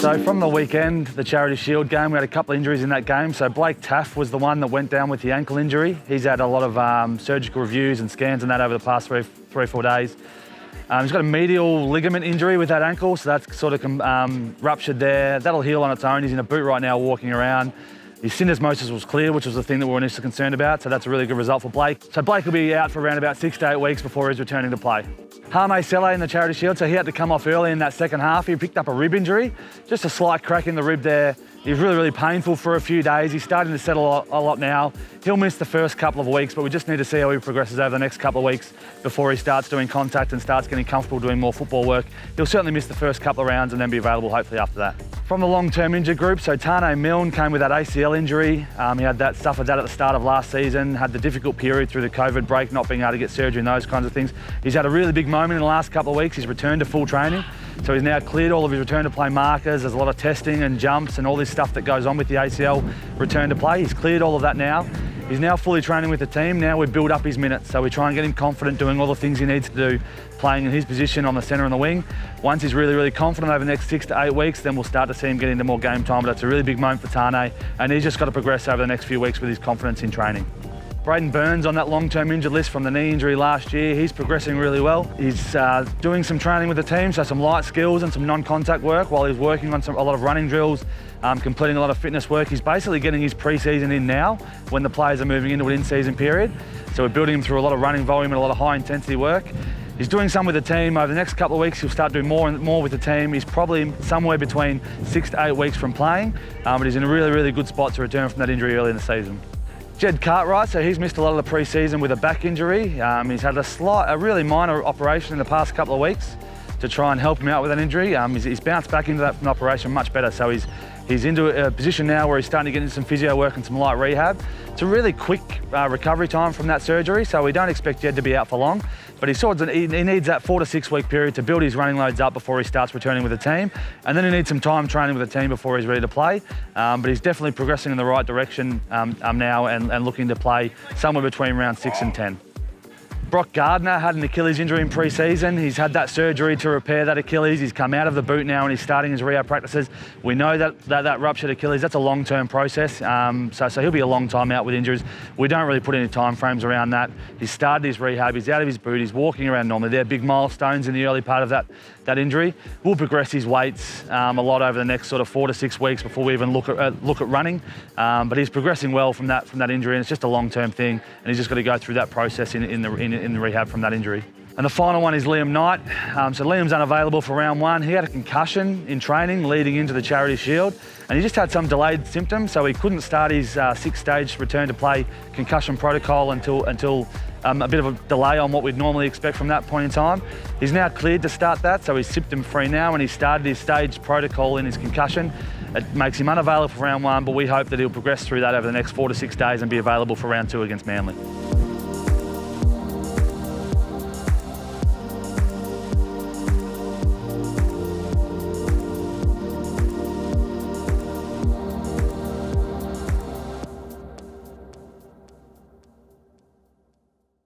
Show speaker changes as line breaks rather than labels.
So from the weekend, the Charity Shield game, we had a couple of injuries in that game. So Blake Taff was the one that went down with the ankle injury. He's had a lot of surgical reviews and scans and that over the past three or 4 days. He's got a medial ligament injury with that ankle, so that's sort of ruptured there. That'll heal on its own. He's in a boot right now walking around. His syndesmosis was clear, which was the thing that we were initially concerned about, so that's a really good result for Blake. So Blake will be out for around about 6 to 8 weeks before he's returning to play. Hame Sele in the Charity Shield, so he had to come off early in that second half. He picked up a rib injury, just a slight crack in the rib there. He was really painful for a few days. He's starting to settle a lot now. He'll miss the first couple of weeks, but we just need to see how he progresses over the next couple of weeks before he starts doing contact and starts getting comfortable doing more football work. He'll certainly miss the first couple of rounds and then be available hopefully after that. From the long-term injured group, so Tane Milne came with that ACL injury. He had suffered that at the start of last season, had the difficult period through the COVID break, not being able to get surgery and those kinds of things. He's had a really big moment in the last couple of weeks. He's returned to full training. So he's now cleared all of his return to play markers. There's a lot of testing and jumps and all this stuff that goes on with the ACL return to play. He's cleared all of that now. He's now fully training with the team. Now we build up his minutes. So we try and get him confident doing all the things he needs to do, playing in his position on the centre and the wing. Once he's really confident over the next 6 to 8 weeks, then we'll start to see him get into more game time. But that's a really big moment for Tane, and he's just got to progress over the next few weeks with his confidence in training. Braden Burns on that long-term injured list from the knee injury last year. He's progressing really well. He's doing some training with the team, so some light skills and some non-contact work while he's working on a lot of running drills, completing a lot of fitness work. He's basically getting his pre-season in now when the players are moving into an in-season period. So we're building him through a lot of running volume and a lot of high-intensity work. He's doing some with the team. Over the next couple of weeks, he'll start doing more and more with the team. He's probably somewhere between 6 to 8 weeks from playing, but he's in a really good spot to return from that injury early in the season. Jed Cartwright, so he's missed a lot of the pre-season with a back injury. He's had a really minor operation in the past couple of weeks to try and help him out with that injury. He's bounced back into that from the operation much better, so he's into a position now where he's starting to get into some physio work and some light rehab. It's a really quick recovery time from that surgery, so we don't expect Jed to be out for long, but he needs that 4 to 6 week period to build his running loads up before he starts returning with the team, and then he needs some time training with the team before he's ready to play. But he's definitely progressing in the right direction now and looking to play somewhere between round 6 and 10. Brock Gardner had an Achilles injury in pre-season. He's had that surgery to repair that Achilles. He's come out of the boot now and he's starting his rehab practices. We know that ruptured Achilles, that's a long-term process. So he'll be a long time out with injuries. We don't really put any time frames around that. He's started his rehab, he's out of his boot, he's walking around normally. They're big milestones in the early part of that injury. We'll progress his weights a lot over the next sort of 4 to 6 weeks before we even look at running. But he's progressing well from that injury, and it's just a long-term thing, and he's just got to go through that process in the rehab from that injury. And the final one is Liam Knight. So Liam's unavailable for round 1. He had a concussion in training leading into the Charity Shield, and he just had some delayed symptoms, so he couldn't start his 6-stage return to play concussion protocol until a bit of a delay on what we'd normally expect from that point in time. He's now cleared to start that, so he's symptom-free now, and he started his stage protocol in his concussion. It makes him unavailable for round 1, but we hope that he'll progress through that over the next 4 to 6 days and be available for round 2 against Manly.